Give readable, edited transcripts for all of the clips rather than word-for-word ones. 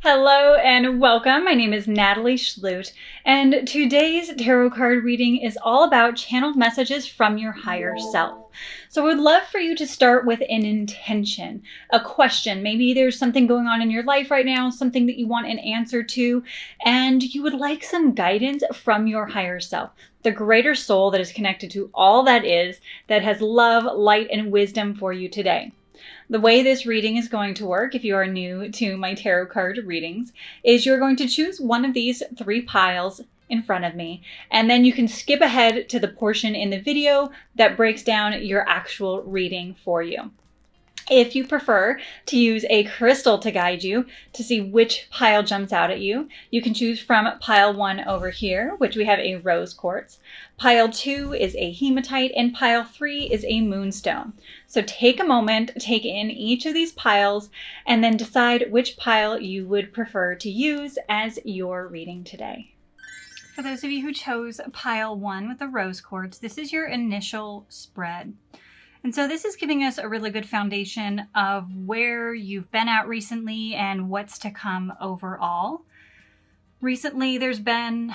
Hello and welcome. My name is Natalie Schlute, and today's tarot card reading is all about channeled messages from your higher self. So I would love for you to start with an intention, a question. Maybe there's something going on in your life right now, something that you want an answer to, and you would like some guidance from your higher self, the greater soul that is connected to all that is, that has love, light, and wisdom for you today. The way this reading is going to work, if you are new to my tarot card readings, is you're going to choose one of these three piles in front of me, and then you can skip ahead to the portion in the video that breaks down your actual reading for you. If you prefer to use a crystal to guide you to see which pile jumps out at you, you can choose from pile 1 over here, which we have a rose quartz. Pile 2 is a hematite, and pile 3 is a moonstone. So take a moment, take in each of these piles, and then decide which pile you would prefer to use as your reading today. For those of you who chose pile 1 with the rose quartz, this is your initial spread. And so this is giving us a really good foundation of where you've been at recently and what's to come overall. Recently, there's been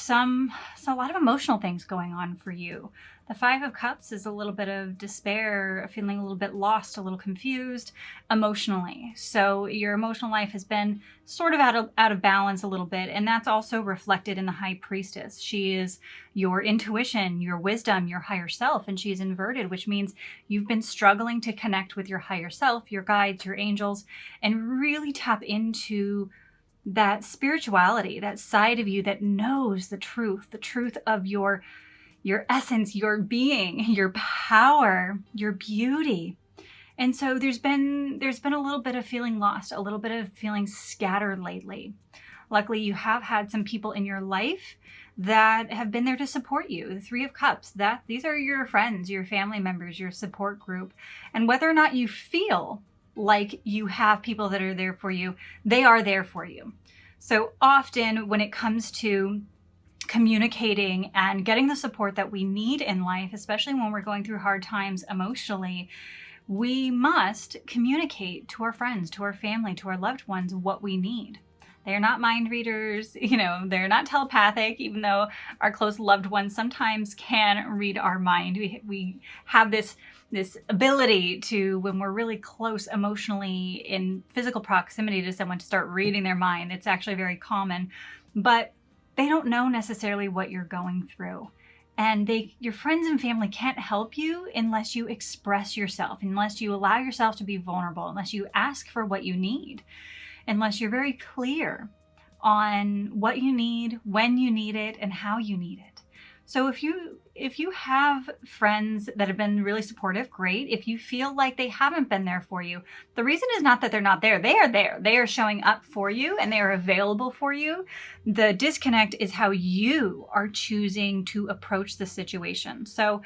a lot of emotional things going on for you. The Five of Cups is a little bit of despair, feeling a little bit lost, a little confused emotionally. So your emotional life has been sort of out of balance a little bit, and that's also reflected in the High Priestess. She is your intuition, your wisdom, your higher self, and she's inverted, which means you've been struggling to connect with your higher self, your guides, your angels, and really tap into that spirituality, that side of you that knows the truth of your essence, your being, your power, your beauty. And so there's been a little bit of feeling lost, a little bit of feeling scattered lately. Luckily, you have had some people in your life that have been there to support you. The Three of Cups, these are your friends, your family members, your support group. And whether or not you feel like you have people that are there for you, they are there for you. So often when it comes to communicating and getting the support that we need in life, especially when we're going through hard times emotionally, we must communicate to our friends, to our family, to our loved ones what we need. They're not mind readers, they're not telepathic, even though our close loved ones sometimes can read our mind. We have this ability to, when we're really close emotionally in physical proximity to someone, to start reading their mind. It's actually very common, but they don't know necessarily what you're going through. And your friends and family can't help you unless you express yourself, unless you allow yourself to be vulnerable, unless you ask for what you need, unless you're very clear on what you need, when you need it, and how you need it. So if you have friends that have been really supportive, great. If you feel like they haven't been there for you, the reason is not that they're not there. They are there. They are showing up for you and they are available for you. The disconnect is how you are choosing to approach the situation. So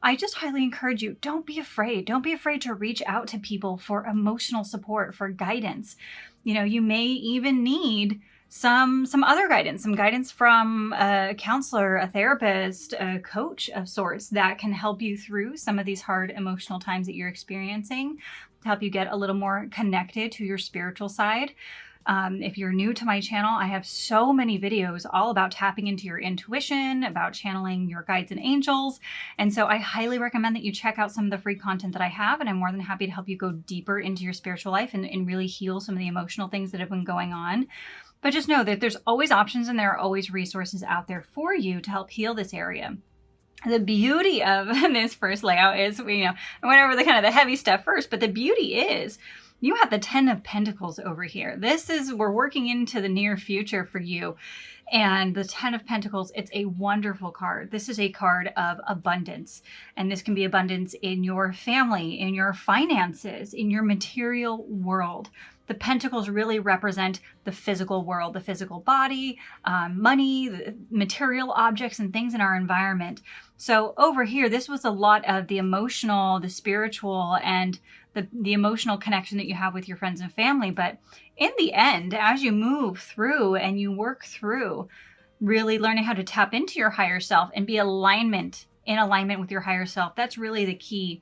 I just highly encourage you, don't be afraid. Don't be afraid to reach out to people for emotional support, for guidance. You may even need some other guidance, some guidance from a counselor, a therapist, a coach of sorts that can help you through some of these hard emotional times that you're experiencing, to help you get a little more connected to your spiritual side. If you're new to my channel, I have so many videos all about tapping into your intuition, about channeling your guides and angels. And so I highly recommend that you check out some of the free content that I have, and I'm more than happy to help you go deeper into your spiritual life and really heal some of the emotional things that have been going on. But just know that there's always options and there are always resources out there for you to help heal this area. The beauty of this first layout is, I went over the heavy stuff first, but the beauty is you have the 10 of Pentacles over here. We're working into the near future for you. And the 10 of Pentacles, it's a wonderful card. This is a card of abundance. And this can be abundance in your family, in your finances, in your material world. The Pentacles really represent the physical world, the physical body, money, the material objects and things in our environment. So over here, this was a lot of the emotional, the spiritual, and the emotional connection that you have with your friends and family. But in the end, as you move through and you work through really learning how to tap into your higher self and be in alignment with your higher self, that's really the key.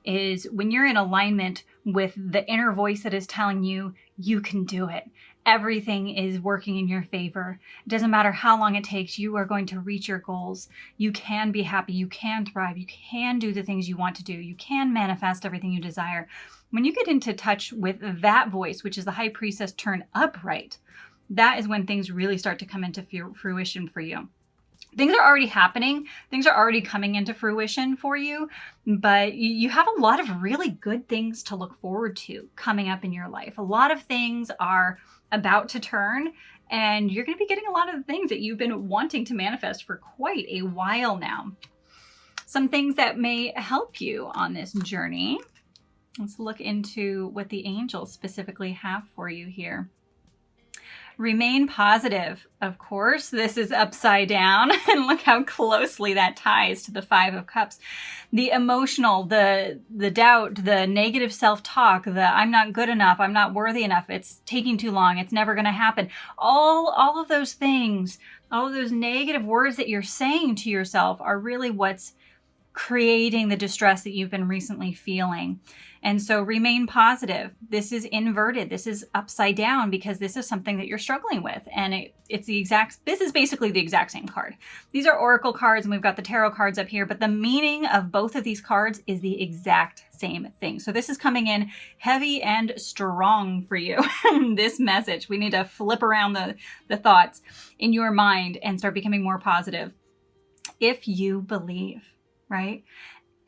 Is when you're in alignment with the inner voice that is telling you, you can do it. everything is working in your favor. It doesn't matter how long it takes, you are going to reach your goals. You can be happy, you can thrive, you can do the things you want to do, you can manifest everything you desire. When you get into touch with that voice, which is the high priestess turned upright, that is when things really start to come into fruition for you. Things are already happening. Things are already coming into fruition for you, but you have a lot of really good things to look forward to coming up in your life. A lot of things are about to turn, and you're going to be getting a lot of the things that you've been wanting to manifest for quite a while now. Some things that may help you on this journey. Let's look into what the angels specifically have for you here. Remain positive. Of course, this is upside down, and look how closely that ties to the Five of Cups. The emotional, the doubt, the negative self-talk, the I'm not good enough, I'm not worthy enough, it's taking too long, it's never going to happen. All of those things, all of those negative words that you're saying to yourself are really what's creating the distress that you've been recently feeling. And so remain positive. This is inverted. This is upside down because this is something that you're struggling with. And this is basically the exact same card. These are oracle cards and we've got the tarot cards up here, but the meaning of both of these cards is the exact same thing. So this is coming in heavy and strong for you. This message, we need to flip around the thoughts in your mind and start becoming more positive. If you believe, right?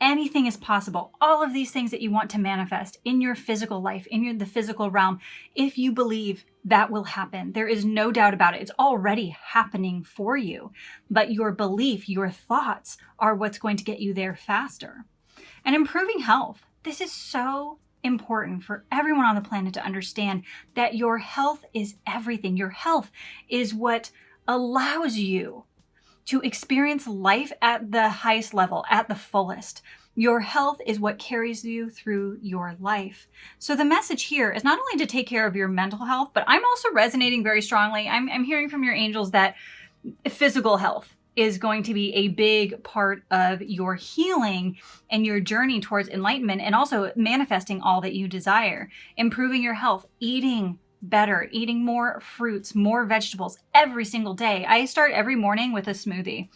Anything is possible. All of these things that you want to manifest in your physical life, in the physical realm, if you believe, that will happen. There is no doubt about it. It's already happening for you. But your belief, your thoughts are what's going to get you there faster. And improving health. This is so important for everyone on the planet to understand that your health is everything. Your health is what allows you to experience life at the highest level, at the fullest. Your health is what carries you through your life. So the message here is not only to take care of your mental health, but I'm also resonating very strongly. I'm hearing from your angels that physical health is going to be a big part of your healing and your journey towards enlightenment, and also manifesting all that you desire. Improving your health, eating better, eating more fruits, more vegetables every single day. I start every morning with a smoothie,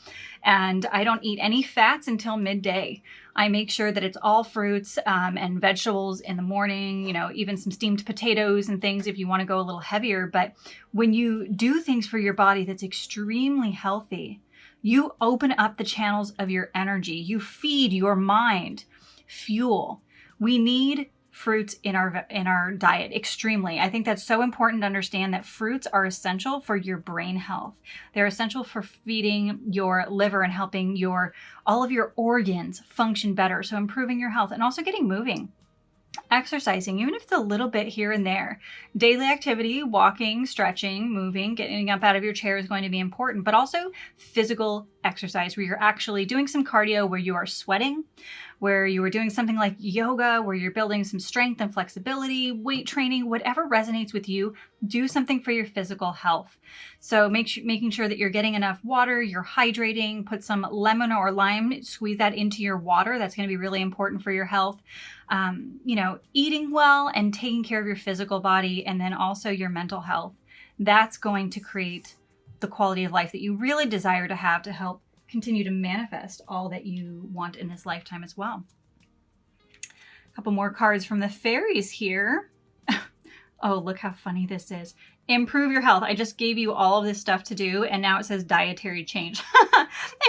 and I don't eat any fats until midday. I make sure that it's all fruits and vegetables in the morning, even some steamed potatoes and things if you want to go a little heavier. But when you do things for your body that's extremely healthy, you open up the channels of your energy. You feed your mind fuel. We need fruits in our diet extremely. I think that's so important to understand that fruits are essential for your brain health. They're essential for feeding your liver and helping all of your organs function better. So improving your health and also getting moving. Exercising, even if it's a little bit here and there. Daily activity, walking, stretching, moving, getting up out of your chair is going to be important, but also physical exercise where you're actually doing some cardio, where you are sweating, where you are doing something like yoga, where you're building some strength and flexibility, weight training, whatever resonates with you, do something for your physical health. So making sure that you're getting enough water, you're hydrating, put some lemon or lime, squeeze that into your water. That's going to be really important for your health. Eating well and taking care of your physical body, and then also your mental health. That's going to create the quality of life that you really desire to have to help continue to manifest all that you want in this lifetime as well. A couple more cards from the fairies here. Oh, look how funny this is. Improve your health. I just gave you all of this stuff to do, and now it says dietary change.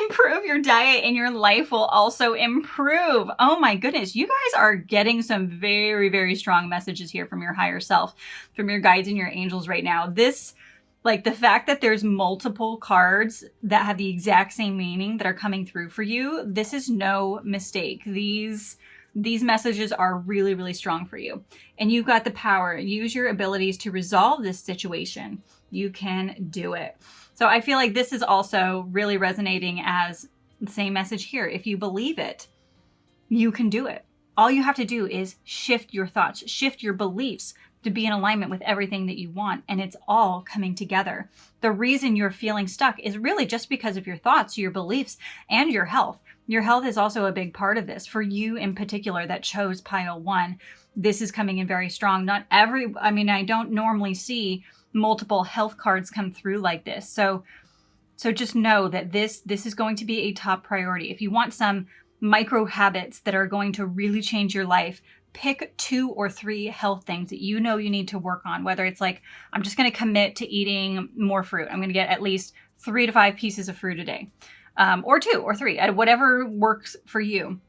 Improve your diet and your life will also improve. Oh my goodness. You guys are getting some very, very strong messages here from your higher self, from your guides and your angels right now. The fact that there's multiple cards that have the exact same meaning that are coming through for you, this is no mistake. These messages are really, really strong for you. And you've got the power. Use your abilities to resolve this situation. You can do it. So I feel like this is also really resonating as the same message here. If you believe it, you can do it. All you have to do is shift your thoughts, shift your beliefs to be in alignment with everything that you want. And it's all coming together. The reason you're feeling stuck is really just because of your thoughts, your beliefs, and your health. Your health is also a big part of this. For you in particular that chose pile 1, this is coming in very strong. I don't normally see multiple health cards come through like this. So just know that this is going to be a top priority. If you want some micro habits that are going to really change your life, pick 2 or 3 health things that you know you need to work on. Whether it's like, I'm just going to commit to eating more fruit. I'm going to get at least 3 to 5 pieces of fruit a day, or 2 or 3, whatever works for you,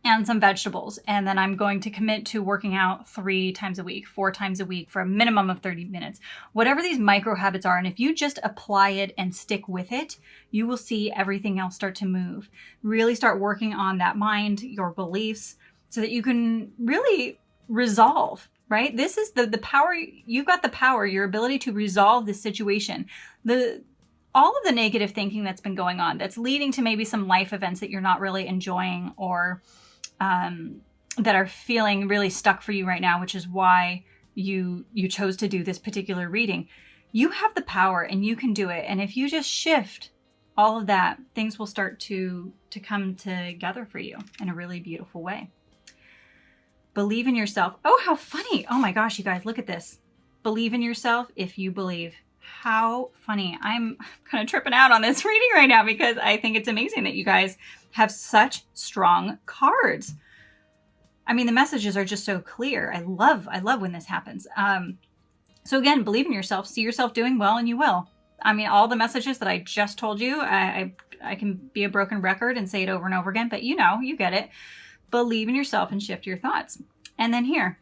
and some vegetables. And then I'm going to commit to working out 3 times a week, 4 times a week for a minimum of 30 minutes. Whatever these micro habits are, and if you just apply it and stick with it, you will see everything else start to move. Really start working on that mind, your beliefs, so that you can really resolve, right? This is the power. You've got the power, your ability to resolve this situation. All of the negative thinking that's been going on, that's leading to maybe some life events that you're not really enjoying, or that are feeling really stuck for you right now, which is why you chose to do this particular reading. You have the power and you can do it. And if you just shift all of that, things will start to come together for you in a really beautiful way. Believe in yourself. Oh, how funny. Oh my gosh, you guys, look at this. Believe in yourself if you believe. How funny. I'm kind of tripping out on this reading right now because I think it's amazing that you guys have such strong cards. I mean, the messages are just so clear. I love when this happens. So again, believe in yourself, see yourself doing well, and you will. I mean, all the messages that I just told you, I can be a broken record and say it over and over again, but you get it. Believe in yourself and shift your thoughts. And then here,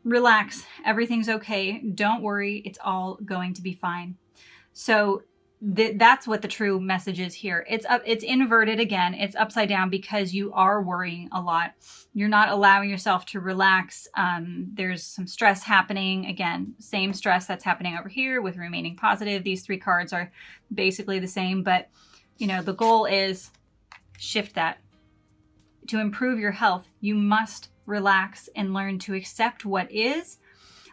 relax. Everything's okay. Don't worry. It's all going to be fine. So that's what the true message is here. It's inverted again. It's upside down because you are worrying a lot. You're not allowing yourself to relax. There's some stress happening. Again, same stress that's happening over here with remaining positive. These 3 cards are basically the same, but the goal is shift that. To improve your health, you must relax and learn to accept what is.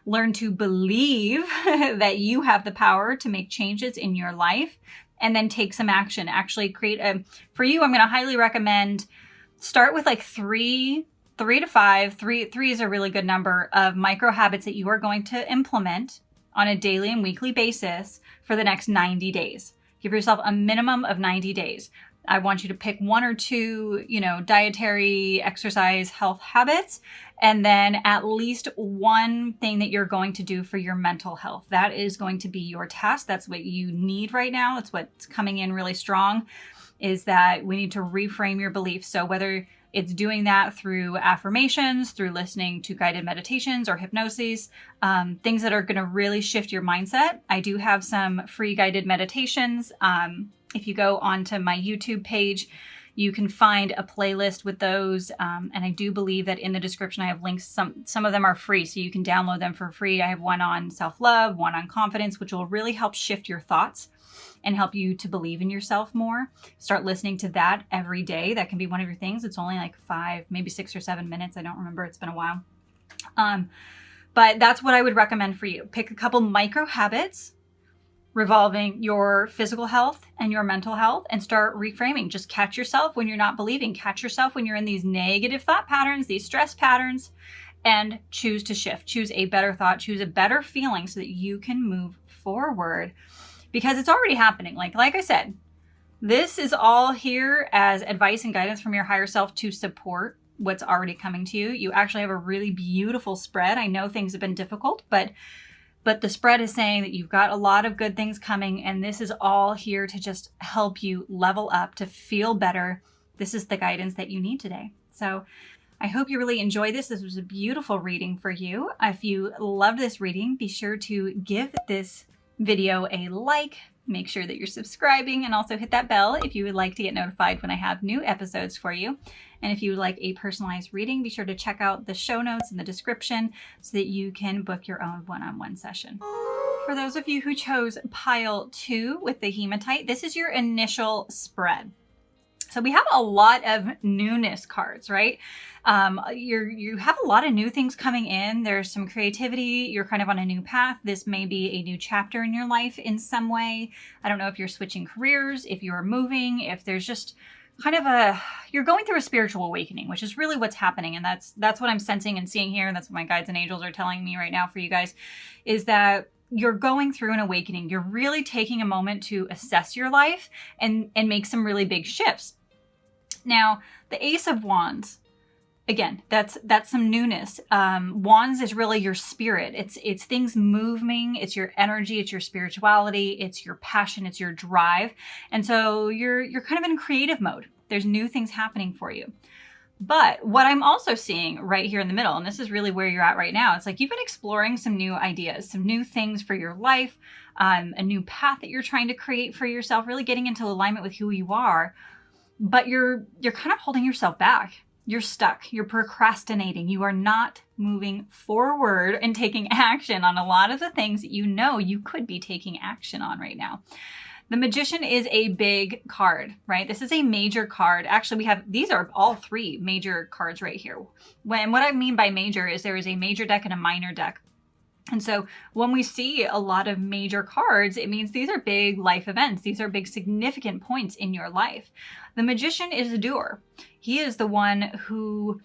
Learn to believe that you have the power to make changes in your life, and then take some action. Actually for you, I'm going to highly recommend start with like 3 to 5. 3 is a really good number of micro habits that you are going to implement on a daily and weekly basis for the next 90 days. Give yourself a minimum of 90 days. I want you to pick 1 or 2, dietary, exercise, health habits, and then at least 1 thing that you're going to do for your mental health. That is going to be your task. That's what you need right now. That's what's coming in really strong, is that we need to reframe your beliefs. So whether it's doing that through affirmations, through listening to guided meditations or hypnosis, things that are going to really shift your mindset. I do have some free guided meditations. If you go onto my YouTube page, you can find a playlist with those. And I do believe that in the description, I have links. Some of them are free, so you can download them for free. I have one on self-love, one on confidence, which will really help shift your thoughts and help you to believe in yourself more. Start listening to that every day. That can be one of your things. It's only like 5, maybe 6 or 7 minutes. I don't remember. It's been a while. But that's what I would recommend for you. Pick a couple micro habits revolving your physical health and your mental health, and start reframing. Just catch yourself when you're not believing. Catch yourself when you're in these negative thought patterns, these stress patterns, and choose to shift. Choose a better thought, choose a better feeling so that you can move forward, because it's already happening. Like I said, this is all here as advice and guidance from your higher self to support what's already coming to you. You actually have a really beautiful spread. I know things have been difficult, but the spread is saying that you've got a lot of good things coming, and this is all here to just help you level up, to feel better. This is the guidance that you need today. So I hope you really enjoyed this. This was a beautiful reading for you. If you loved this reading, be sure to give this video a like. Make sure that you're subscribing, and also hit that bell if you would like to get notified when I have new episodes for you. And if you would like a personalized reading, be sure to check out the show notes in the description so that you can book your own one-on-one session. For those of you who chose pile 2 with the hematite, this is your initial spread. So we have a lot of newness cards, right? You have a lot of new things coming in. There's some creativity. You're kind of on a new path. This may be a new chapter in your life in some way. I don't know if you're switching careers, if you're moving, if there's just kind of you're going through a spiritual awakening, which is really what's happening. And that's what I'm sensing and seeing here. And that's what my guides and angels are telling me right now for you guys, is that you're going through an awakening. You're really taking a moment to assess your life and make some really big shifts. Now, the Ace of Wands, again, that's some newness. Wands is really your spirit. It's things moving. It's your energy. It's your spirituality. It's your passion. It's your drive. And so you're kind of in creative mode. There's new things happening for you. But what I'm also seeing right here in the middle, and this is really where you're at right now, it's like you've been exploring some new ideas, some new things for your life, a new path that you're trying to create for yourself, really getting into alignment with who you are. But you're kind of holding yourself back. You're stuck. You're procrastinating. You are not moving forward and taking action on a lot of the things that you know you could be taking action on right now. The Magician is a big card, right? This is a major card. Actually, these are all three major cards right here. What I mean by major is there is a major deck and a minor deck. And so when we see a lot of major cards, it means these are big life events. These are big significant points in your life. The Magician is a doer. He is the one who,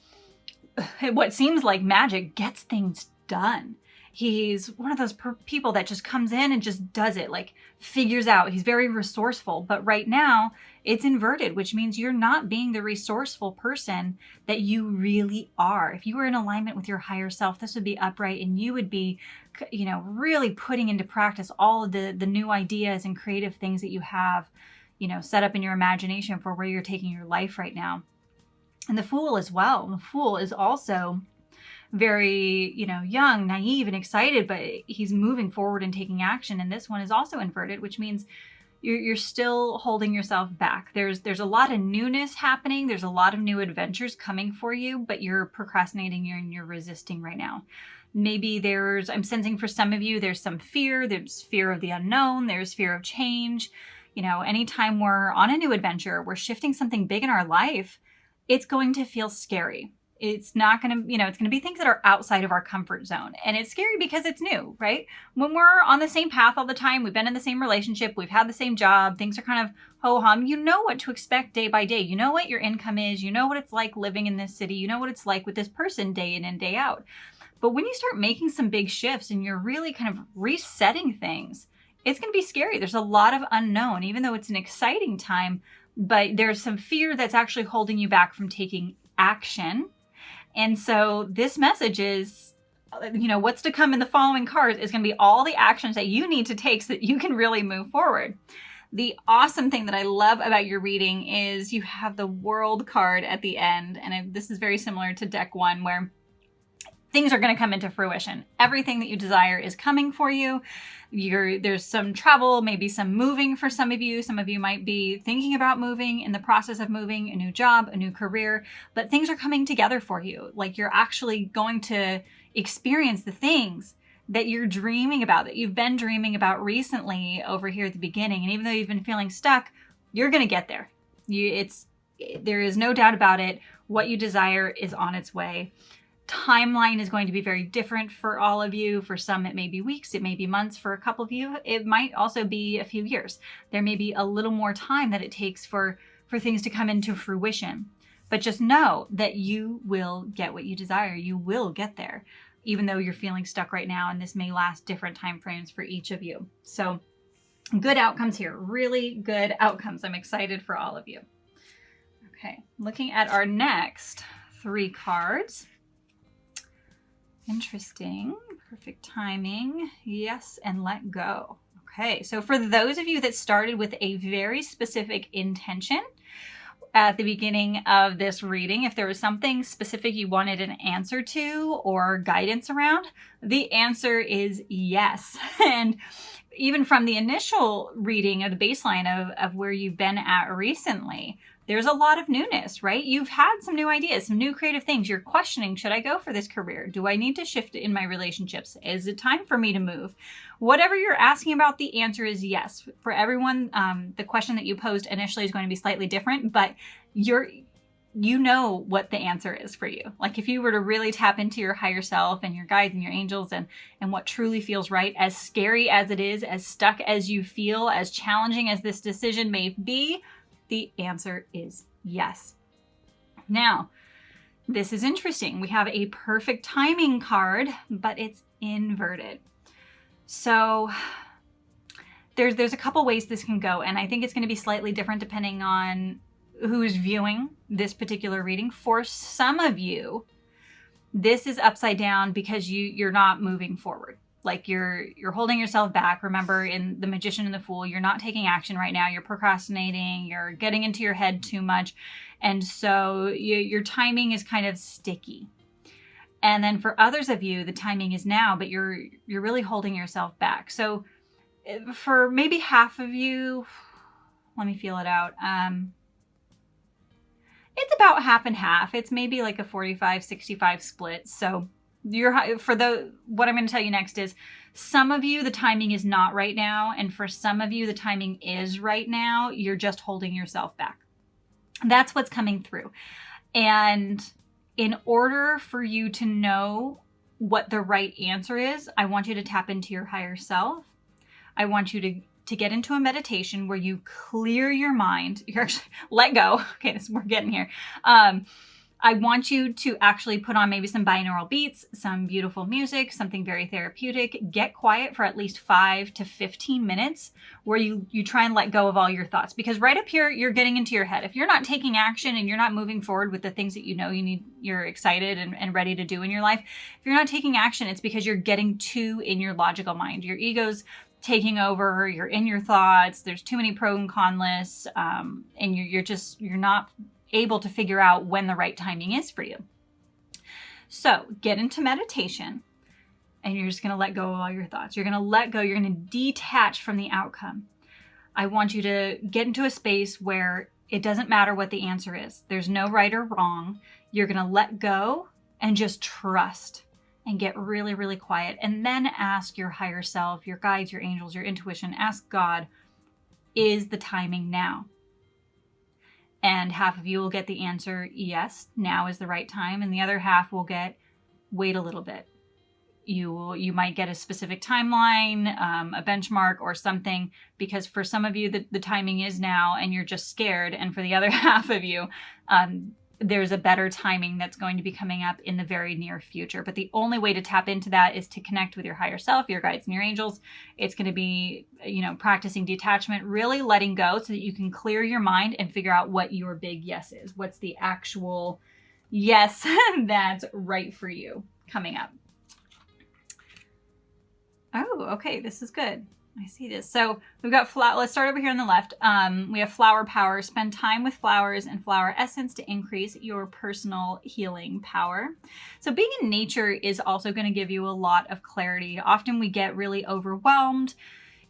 what seems like magic, gets things done. He's one of those people that just comes in and just does it, like figures out. He's very resourceful. But right now it's inverted, which means you're not being the resourceful person that you really are. If you were in alignment with your higher self, this would be upright and you would be, really putting into practice all of the new ideas and creative things that you have, set up in your imagination for where you're taking your life right now. And the Fool as well. The Fool is also very, young, naive, and excited, but he's moving forward and taking action. And this one is also inverted, which means you're still holding yourself back. There's a lot of newness happening. There's a lot of new adventures coming for you, but you're procrastinating and you're resisting right now. Maybe I'm sensing for some of you, there's some fear. There's fear of the unknown. There's fear of change. Anytime we're on a new adventure, we're shifting something big in our life, it's going to feel scary. It's not going to, it's going to be things that are outside of our comfort zone. And it's scary because it's new, right? When we're on the same path all the time, we've been in the same relationship, we've had the same job, things are kind of ho-hum, you know what to expect day by day. You know what your income is. You know what it's like living in this city. You know what it's like with this person day in and day out. But when you start making some big shifts and you're really kind of resetting things, it's going to be scary. There's a lot of unknown, even though it's an exciting time, but there's some fear that's actually holding you back from taking action. And so this message is, what's to come in the following cards is going to be all the actions that you need to take so that you can really move forward. The awesome thing that I love about your reading is you have the World card at the end. And this is very similar to deck one, where things are going to come into fruition. Everything that you desire is coming for you. There's some travel, maybe some moving for some of you. Some of you might be thinking about moving, in the process of moving, a new job, a new career, but things are coming together for you. Like you're actually going to experience the things that you're dreaming about, that you've been dreaming about recently over here at the beginning. And even though you've been feeling stuck, you're going to get there. There is no doubt about it. What you desire is on its way. Timeline is going to be very different for all of you. For some, it may be weeks, it may be months. For a couple of you, it might also be a few years. There may be a little more time that it takes for things to come into fruition. But just know that you will get what you desire. You will get there, even though you're feeling stuck right now. And this may last different time frames for each of you. So good outcomes here, really good outcomes. I'm excited for all of you. Okay, looking at our next three cards. Interesting. Perfect timing. Yes, and let go. Okay, so for those of you that started with a very specific intention at the beginning of this reading, if there was something specific you wanted an answer to or guidance around, the answer is yes. And even from the initial reading of the baseline of where you've been at recently, there's a lot of newness, right? You've had some new ideas, some new creative things. You're questioning, should I go for this career? Do I need to shift in my relationships? Is it time for me to move? Whatever you're asking about, the answer is yes. For everyone, the question that you posed initially is going to be slightly different, but you know what the answer is for you. Like if you were to really tap into your higher self and your guides and your angels and what truly feels right, as scary as it is, as stuck as you feel, as challenging as this decision may be, the answer is yes. Now, this is interesting. We have a perfect timing card, but it's inverted. So there's a couple ways this can go, and I think it's going to be slightly different depending on who's viewing this particular reading. For some of you, this is upside down because you're not moving forward. Like you're holding yourself back. Remember, in The Magician and the Fool, you're not taking action right now. You're procrastinating. You're getting into your head too much. And so your timing is kind of sticky. And then for others of you, the timing is now, but you're really holding yourself back. So for maybe half of you, let me feel it out. It's about half and half. It's maybe like a 45-65 split. So what I'm going to tell you next is, some of you, the timing is not right now. And for some of you, the timing is right now. You're just holding yourself back. That's what's coming through. And in order for you to know what the right answer is, I want you to tap into your higher self. I want you to get into a meditation where you clear your mind. You actually let go. Okay, we're getting here. I want you to actually put on maybe some binaural beats, some beautiful music, something very therapeutic. Get quiet for at least 5 to 15 minutes where you try and let go of all your thoughts. Because right up here, you're getting into your head. If you're not taking action and you're not moving forward with the things that you're excited and ready to do in your life, if you're not taking action, it's because you're getting too in your logical mind. Your ego's taking over, you're in your thoughts, there's too many pro and con lists, and you're not able to figure out when the right timing is for you. So get into meditation, and you're just going to let go of all your thoughts. You're going to let go. You're going to detach from the outcome. I want you to get into a space where it doesn't matter what the answer is. There's no right or wrong. You're going to let go and just trust and get really, really quiet. And then ask your higher self, your guides, your angels, your intuition, ask God, is the timing now? And half of you will get the answer, yes, now is the right time. And the other half will get, wait a little bit. You might get a specific timeline, a benchmark or something, because for some of you, the timing is now and you're just scared. And for the other half of you, there's a better timing that's going to be coming up in the very near future. But the only way to tap into that is to connect with your higher self, your guides and your angels. It's going to be, practicing detachment, really letting go so that you can clear your mind and figure out what your big yes is. What's the actual yes that's right for you coming up. Oh, okay. This is good. I see this. So we've got let's start over here on the left. We have flower power. Spend time with flowers and flower essence to increase your personal healing power. So being in nature is also going to give you a lot of clarity. Often we get really overwhelmed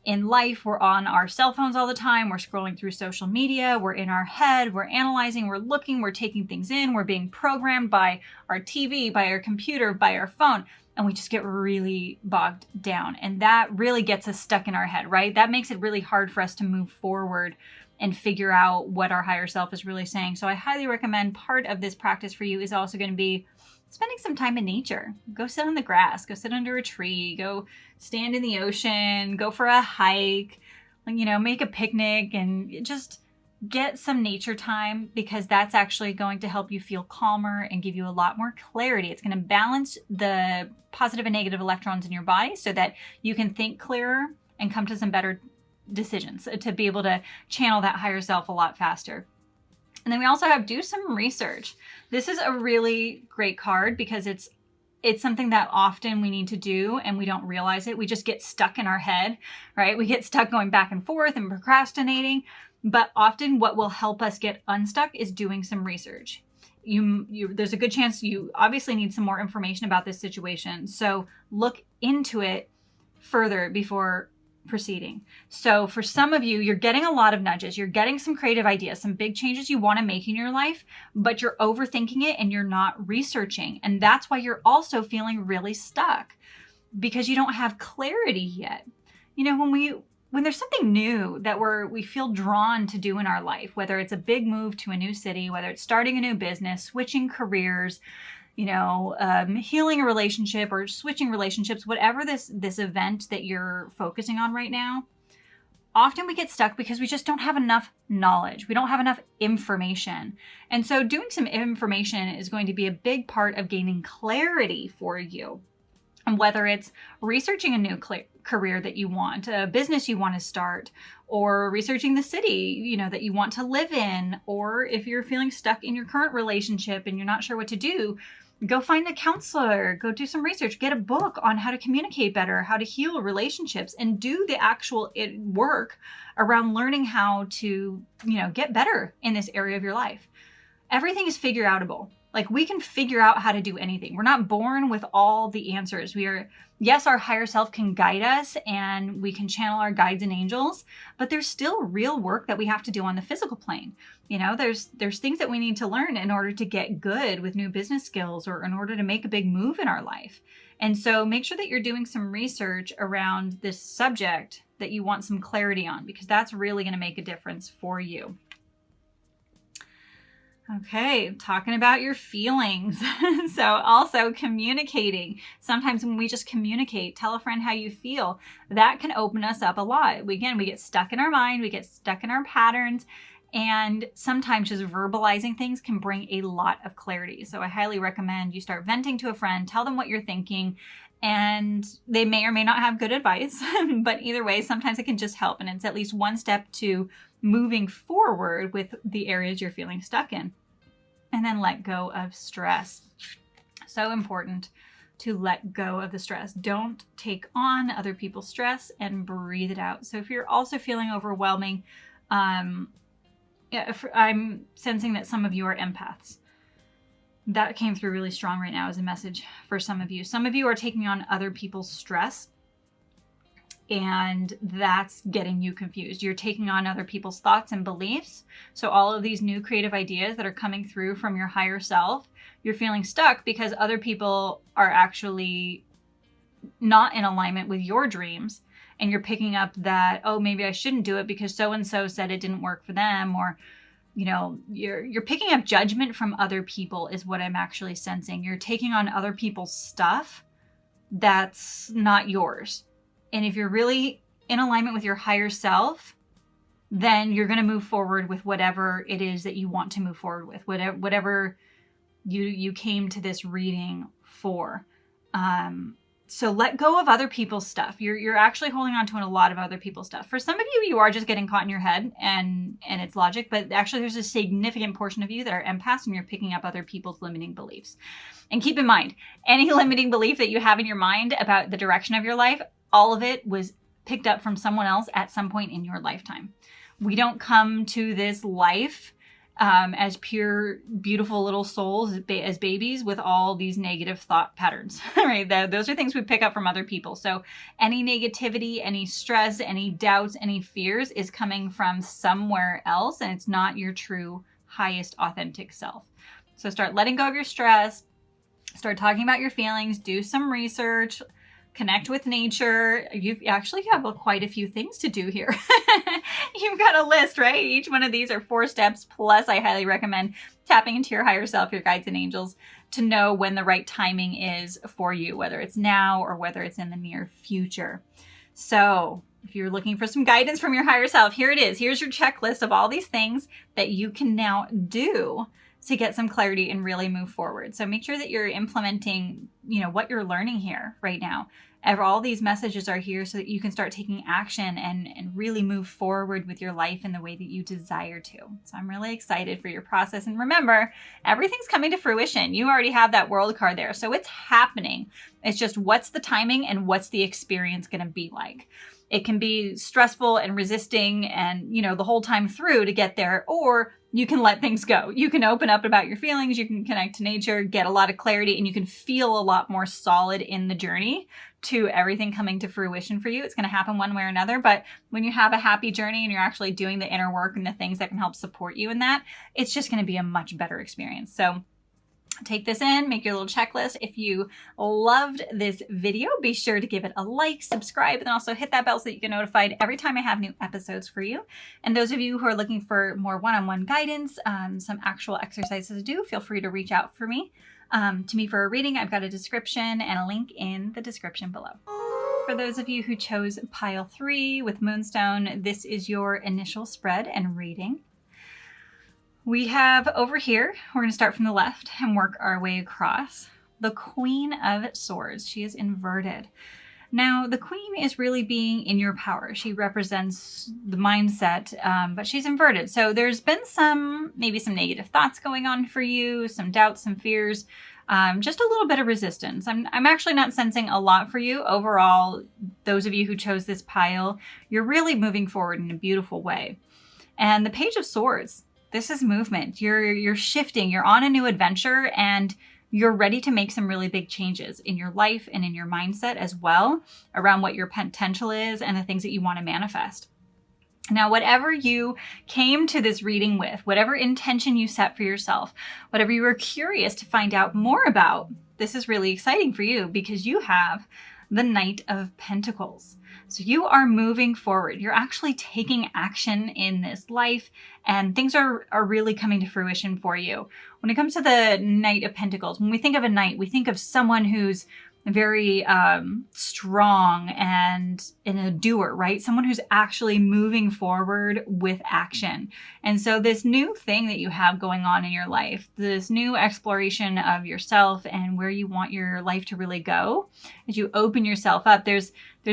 in life. We're on our cell phones all the time. We're scrolling through social media. We're in our head. We're analyzing. We're looking. We're taking things in. We're being programmed by our TV, by our computer, by our phone. And we just get really bogged down. And that really gets us stuck in our head, right? That makes it really hard for us to move forward and figure out what our higher self is really saying. So I highly recommend part of this practice for you is also going to be spending some time in nature. Go sit on the grass, go sit under a tree, go stand in the ocean, go for a hike, make a picnic, and just get some nature time, because that's actually going to help you feel calmer and give you a lot more clarity. It's going to balance the positive and negative electrons in your body so that you can think clearer and come to some better decisions, to be able to channel that higher self a lot faster. And then we also have do some research. This is a really great card because it's something that often we need to do and we don't realize it. We just get stuck in our head, right? We get stuck going back and forth and procrastinating. But often what will help us get unstuck is doing some research. There's a good chance you obviously need some more information about this situation. So look into it further before proceeding. So for some of you, you're getting a lot of nudges. You're getting some creative ideas, some big changes you want to make in your life, but you're overthinking it and you're not researching. And that's why you're also feeling really stuck, because you don't have clarity yet. When there's something new that we feel drawn to do in our life, whether it's a big move to a new city, whether it's starting a new business, switching careers, healing a relationship or switching relationships, whatever this event that you're focusing on right now, often we get stuck because we just don't have enough knowledge. We don't have enough information. And so doing some information is going to be a big part of gaining clarity for you. And whether it's researching a new career that you want, a business you want to start, or researching the city, that you want to live in, or if you're feeling stuck in your current relationship and you're not sure what to do, go find a counselor, go do some research, get a book on how to communicate better, how to heal relationships, and do the actual work around learning how to, get better in this area of your life. Everything is figure outable. Like, we can figure out how to do anything. We're not born with all the answers. Yes, our higher self can guide us and we can channel our guides and angels, but there's still real work that we have to do on the physical plane. There's things that we need to learn in order to get good with new business skills or in order to make a big move in our life. And so make sure that you're doing some research around this subject that you want some clarity on, because that's really going to make a difference for you. Okay, talking about your feelings. So also communicating. Sometimes when we just communicate, tell a friend how you feel, that can open us up a lot. We get stuck in our mind, we get stuck in our patterns, and sometimes just verbalizing things can bring a lot of clarity. So I highly recommend you start venting to a friend, tell them what you're thinking, and they may or may not have good advice, but either way, sometimes it can just help. And it's at least one step to moving forward with the areas you're feeling stuck in. And then let go of stress. So important to let go of the stress. Don't take on other people's stress and breathe it out. So if you're also feeling overwhelming, I'm sensing that some of you are empaths. That came through really strong right now as a message for some of you. Some of you are taking on other people's stress, and that's getting you confused. You're taking on other people's thoughts and beliefs. So all of these new creative ideas that are coming through from your higher self, you're feeling stuck because other people are actually not in alignment with your dreams. And you're picking up that, oh, maybe I shouldn't do it because so-and-so said it didn't work for them. Or, you're picking up judgment from other people is what I'm actually sensing. You're taking on other people's stuff that's not yours. And if you're really in alignment with your higher self, then you're going to move forward with whatever it is that you want to move forward with, whatever you came to this reading for. So let go of other people's stuff. You're actually holding on to a lot of other people's stuff. For some of you, you are just getting caught in your head and it's logic, but actually there's a significant portion of you that are empaths and you're picking up other people's limiting beliefs. And keep in mind, any limiting belief that you have in your mind about the direction of your life, all of it was picked up from someone else at some point in your lifetime. We don't come to this life as pure, beautiful little souls, as babies with all these negative thought patterns, right? Those are things we pick up from other people. So any negativity, any stress, any doubts, any fears is coming from somewhere else, and it's not your true, highest, authentic self. So start letting go of your stress, start talking about your feelings, do some research, connect with nature. You actually have quite a few things to do here. You've got a list, right? Each one of these are 4 steps. Plus, I highly recommend tapping into your higher self, your guides and angels, to know when the right timing is for you, whether it's now or whether it's in the near future. So if you're looking for some guidance from your higher self, here it is. Here's your checklist of all these things that you can now do to get some clarity and really move forward. So make sure that you're implementing, what you're learning here right now. All these messages are here so that you can start taking action and really move forward with your life in the way that you desire to. So I'm really excited for your process. And remember, everything's coming to fruition. You already have that world card there. So it's happening. It's just what's the timing and what's the experience going to be like. It can be stressful and resisting and, the whole time through to get there, or you can let things go. You can open up about your feelings. You can connect to nature, get a lot of clarity, and you can feel a lot more solid in the journey to everything coming to fruition for you. It's going to happen one way or another. But when you have a happy journey and you're actually doing the inner work and the things that can help support you in that, it's just going to be a much better experience. So take this in, make your little checklist. If you loved this video, be sure to give it a like, subscribe, and also hit that bell so that you get notified every time I have new episodes for you. And those of you who are looking for more one-on-one guidance, some actual exercises to do, feel free to reach out to me for a reading. I've got a description and a link in the description below. For those of you who chose pile 3 with Moonstone, this is your initial spread and reading. We have over here, we're going to start from the left and work our way across. the Queen of Swords. She is inverted. Now, the Queen is really being in your power. She represents the mindset, but she's inverted. So there's been maybe some negative thoughts going on for you, some doubts, some fears, just a little bit of resistance. I'm actually not sensing a lot for you. Overall, those of you who chose this pile, you're really moving forward in a beautiful way. And the Page of Swords, this is movement. You're shifting, you're on a new adventure, and you're ready to make some really big changes in your life and in your mindset as well around what your potential is and the things that you want to manifest. Now, whatever you came to this reading with, whatever intention you set for yourself, whatever you were curious to find out more about, this is really exciting for you because you have the Knight of Pentacles. So you are moving forward. You're actually taking action in this life, and things are really coming to fruition for you. When it comes to the Knight of Pentacles, when we think of a knight, we think of someone who's very strong and a doer, right? Someone who's actually moving forward with action. And so this new thing that you have going on in your life, this new exploration of yourself and where you want your life to really go, as you open yourself up, there's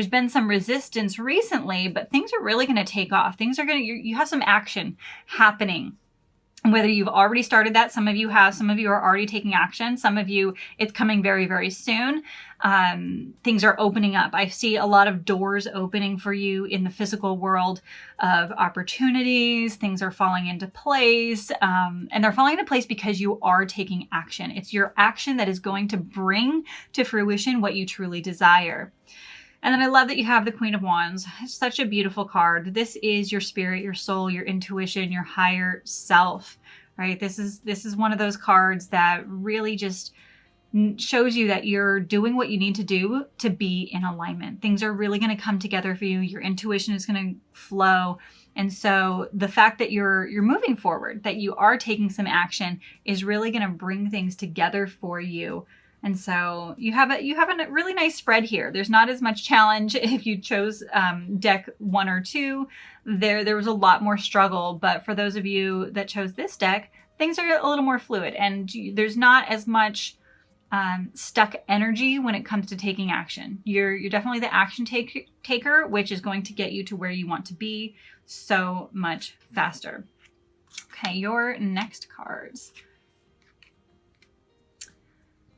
been some resistance recently, but things are really going to take off. Things are you have some action happening. Whether you've already started that, some of you have, some of you are already taking action, some of you, it's coming very, very soon. Things are opening up. I see a lot of doors opening for you in the physical world of opportunities. Things are falling into place, and they're falling into place because you are taking action. It's your action that is going to bring to fruition what you truly desire. And then I love that you have the Queen of Wands. It's such a beautiful card. This is your spirit, your soul, your intuition, your higher self, right? This is one of those cards that really just shows you that you're doing what you need to do to be in alignment. Things are really going to come together for you. Your intuition is going to flow. And so the fact that you're moving forward, that you are taking some action, is really going to bring things together for you. And so you have a really nice spread here. There's not as much challenge if you chose deck 1 or 2. There was a lot more struggle, but for those of you that chose this deck, things are a little more fluid, and there's not as much stuck energy when it comes to taking action. You're definitely the action taker, which is going to get you to where you want to be so much faster. Okay, your next cards.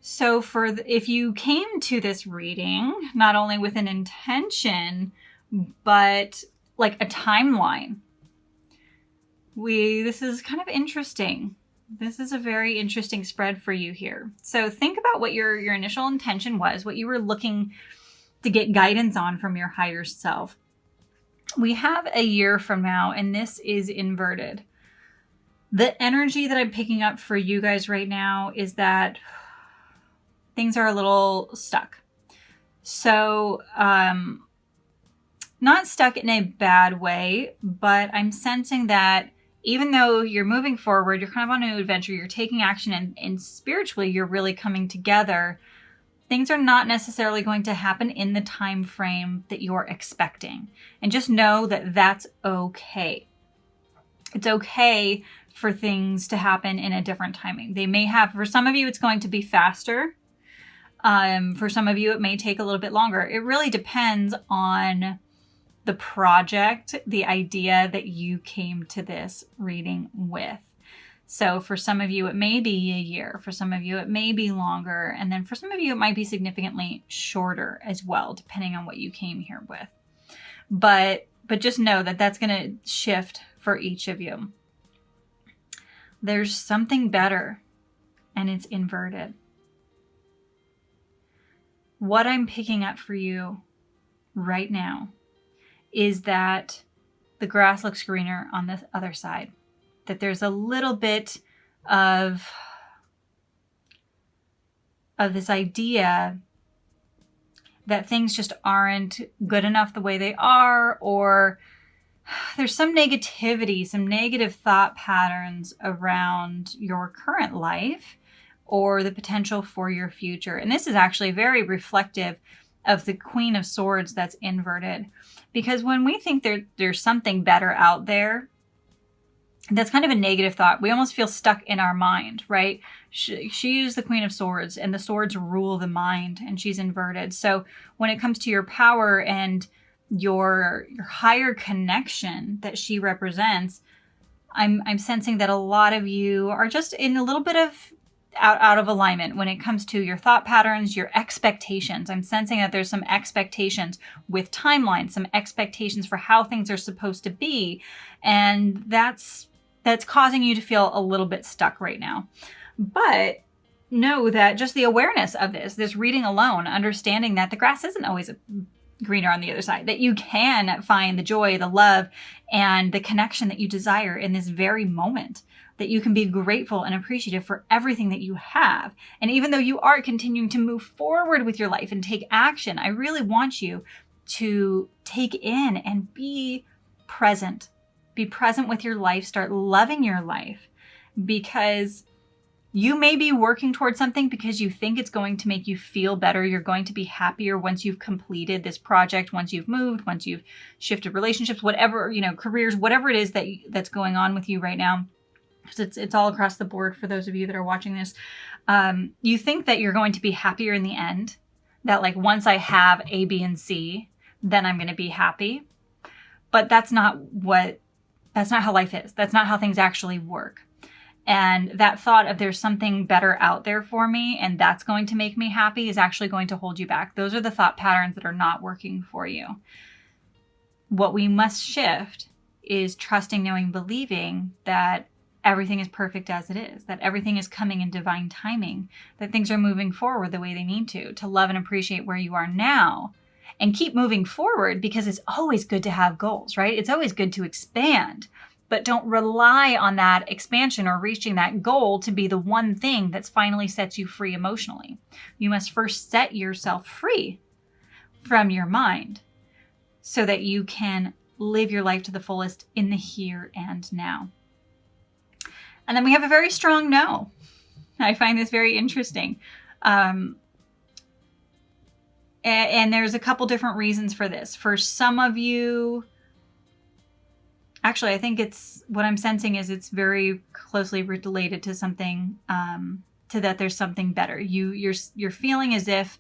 So if you came to this reading, not only with an intention, but like a timeline, this is kind of interesting. This is a very interesting spread for you here. So think about what your initial intention was, what you were looking to get guidance on from your higher self. We have a year from now, and this is inverted. The energy that I'm picking up for you guys right now is that things are a little stuck. So, not stuck in a bad way, but I'm sensing that even though you're moving forward, you're kind of on an adventure, you're taking action, and spiritually you're really coming together, things are not necessarily going to happen in the time frame that you're expecting. And just know that that's okay. It's okay for things to happen in a different timing. They may have, for some of you, it's going to be faster. For some of you, it may take a little bit longer. It really depends on the project, the idea that you came to this reading with. So for some of you, it may be a year. For some of you, it may be longer. And then for some of you, it might be significantly shorter as well, depending on what you came here with. But just know that that's going to shift for each of you. There's something better, and it's inverted. What I'm picking up for you right now is that the grass looks greener on the other side. That there's a little bit of this idea that things just aren't good enough the way they are, or there's some negativity, some negative thought patterns around your current life or the potential for your future. And this is actually very reflective of the Queen of Swords that's inverted. Because when we think there's something better out there, that's kind of a negative thought. We almost feel stuck in our mind, right? She is the Queen of Swords, and the swords rule the mind, and she's inverted. So when it comes to your power and your higher connection that she represents, I'm sensing that a lot of you are just in a little bit of out of alignment when it comes to your thought patterns, your expectations. I'm sensing that there's some expectations with timelines, some expectations for how things are supposed to be. And that's causing you to feel a little bit stuck right now. But know that just the awareness of this reading alone, understanding that the grass isn't always greener on the other side, that you can find the joy, the love, and the connection that you desire in this very moment, that you can be grateful and appreciative for everything that you have. And even though you are continuing to move forward with your life and take action, I really want you to take in and be present. Be present with your life. Start loving your life, because you may be working towards something because you think it's going to make you feel better. You're going to be happier once you've completed this project, once you've moved, once you've shifted relationships, whatever, careers, whatever it is that's going on with you right now. It's all across the board for those of you that are watching this. You think that you're going to be happier in the end, that like once I have A, B, and C, then I'm going to be happy. But that's not how life is. That's not how things actually work. And that thought of there's something better out there for me and that's going to make me happy is actually going to hold you back. Those are the thought patterns that are not working for you. What we must shift is trusting, knowing, believing that everything is perfect as it is, that everything is coming in divine timing, that things are moving forward the way they need to love and appreciate where you are now and keep moving forward, because it's always good to have goals, right? It's always good to expand, but don't rely on that expansion or reaching that goal to be the one thing that's finally sets you free emotionally. You must first set yourself free from your mind so that you can live your life to the fullest in the here and now. And then we have a very strong no. I find this very interesting. And there's a couple different reasons for this. For some of you, actually, I think what I'm sensing is it's very closely related to something, to that there's something better. You're feeling as if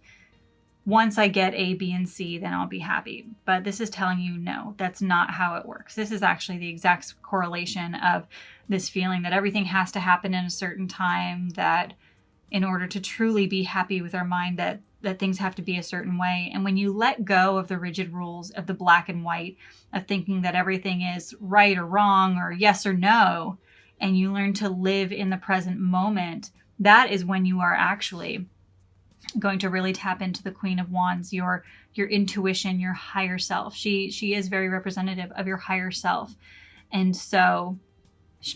once I get A, B, and C, then I'll be happy. But this is telling you, no, that's not how it works. This is actually the exact correlation of this feeling that everything has to happen in a certain time, that in order to truly be happy with our mind, that things have to be a certain way. And when you let go of the rigid rules of the black and white, of thinking that everything is right or wrong or yes or no, and you learn to live in the present moment, that is when you are actually going to really tap into the Queen of Wands, your intuition, your higher self. She is very representative of your higher self. And so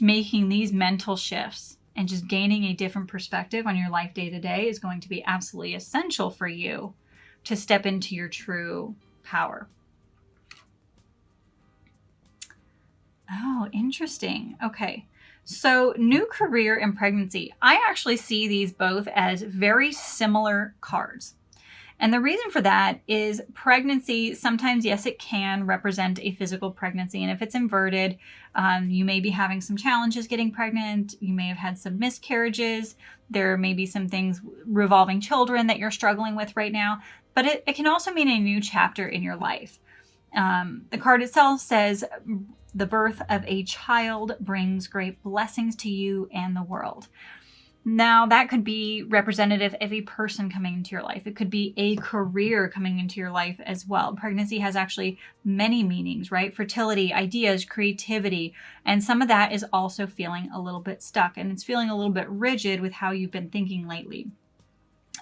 making these mental shifts and just gaining a different perspective on your life day to day is going to be absolutely essential for you to step into your true power. Oh, interesting. Okay. So new career and pregnancy. I actually see these both as very similar cards. And the reason for that is pregnancy, sometimes, yes, it can represent a physical pregnancy. And if it's inverted, you may be having some challenges getting pregnant. You may have had some miscarriages. There may be some things revolving children that you're struggling with right now. But it can also mean a new chapter in your life. The card itself says, the birth of a child brings great blessings to you and the world. Now, that could be representative of a person coming into your life. It could be a career coming into your life as well. Pregnancy has actually many meanings, right? Fertility, ideas, creativity. And some of that is also feeling a little bit stuck, and it's feeling a little bit rigid with how you've been thinking lately.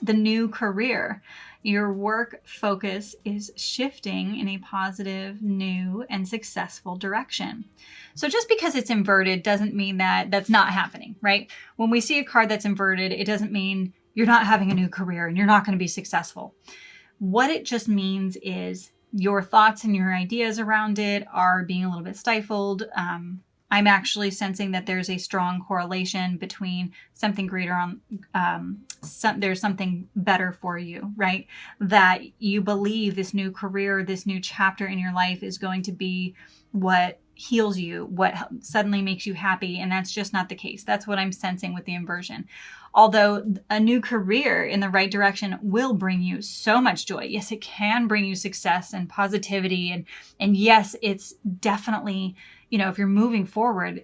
The new career. Your work focus is shifting in a positive, new, and successful direction. So just because it's inverted doesn't mean that that's not happening, right? When we see a card that's inverted, it doesn't mean you're not having a new career and you're not going to be successful. What it just means is your thoughts and your ideas around it are being a little bit stifled. I'm actually sensing that there's a strong correlation between something greater there's something better for you, right? That you believe this new career, this new chapter in your life is going to be what heals you, what suddenly makes you happy. And that's just not the case. That's what I'm sensing with the inversion. Although a new career in the right direction will bring you so much joy. Yes, it can bring you success and positivity. And yes, it's definitely, if you're moving forward,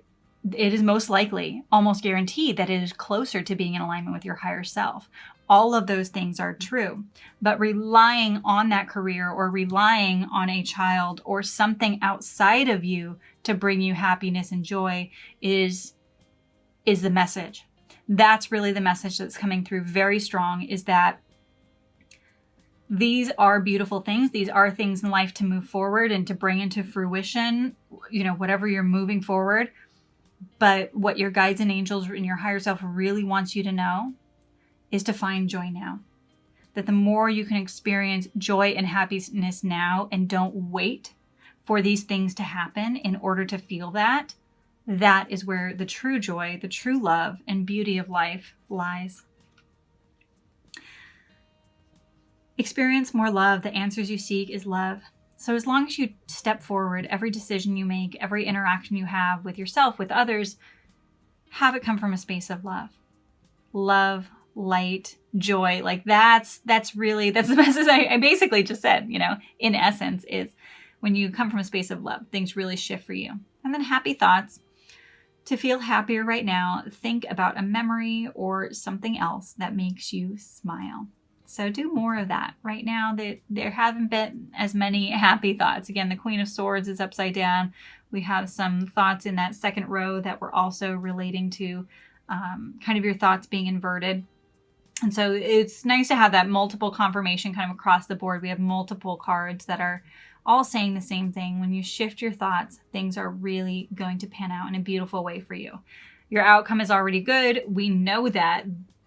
it is most likely, almost guaranteed, that it is closer to being in alignment with your higher self. All of those things are true, but relying on that career or relying on a child or something outside of you to bring you happiness and joy is the message. That's really the message that's coming through very strong, is that these are beautiful things. These are things in life to move forward and to bring into fruition, whatever you're moving forward. But what your guides and angels and your higher self really wants you to know is to find joy now. That the more you can experience joy and happiness now and don't wait for these things to happen in order to feel that, that is where the true joy, the true love and beauty of life lies. Experience more love. The answers you seek is love. So as long as you step forward, every decision you make, every interaction you have with yourself, with others, have it come from a space of love. Love, light, joy. Like that's the message I basically just said, in essence, is when you come from a space of love, things really shift for you. And then happy thoughts. To feel happier right now, think about a memory or something else that makes you smile. So do more of that. Right now, there haven't been as many happy thoughts. Again, the Queen of Swords is upside down. We have some thoughts in that second row that were also relating to kind of your thoughts being inverted. And so it's nice to have that multiple confirmation kind of across the board. We have multiple cards that are all saying the same thing. When you shift your thoughts, things are really going to pan out in a beautiful way for you. Your outcome is already good. We know that.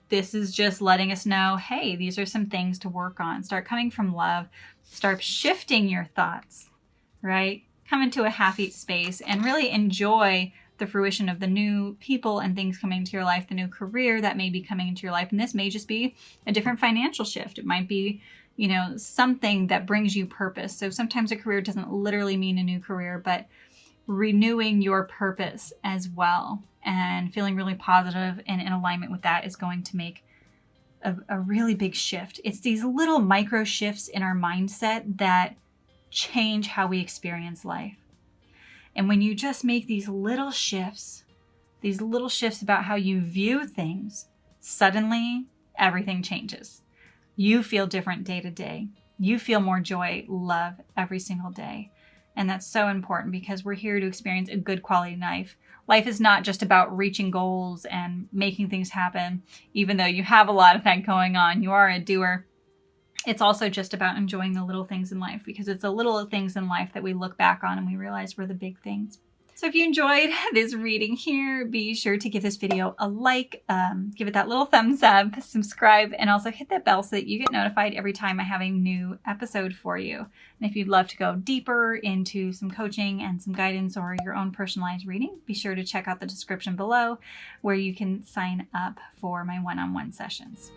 This is just letting us know, hey, these are some things to work on. Start coming from love. Start shifting your thoughts, right? Come into a happy space and really enjoy the fruition of the new people and things coming into your life, the new career that may be coming into your life. And this may just be a different financial shift. It might be, something that brings you purpose. So sometimes a career doesn't literally mean a new career, but renewing your purpose as well and feeling really positive and in alignment with that is going to make a really big shift. It's these little micro shifts in our mindset that change how we experience life. And when you just make these little shifts about how you view things, suddenly everything changes. You feel different day to day. You feel more joy, love every single day. And that's so important because we're here to experience a good quality life. Life is not just about reaching goals and making things happen. Even though you have a lot of that going on, you are a doer. It's also just about enjoying the little things in life, because it's the little things in life that we look back on and we realize were the big things. So if you enjoyed this reading here, be sure to give this video a like, give it that little thumbs up, subscribe, and also hit that bell so that you get notified every time I have a new episode for you. And if you'd love to go deeper into some coaching and some guidance or your own personalized reading, be sure to check out the description below where you can sign up for my one-on-one sessions.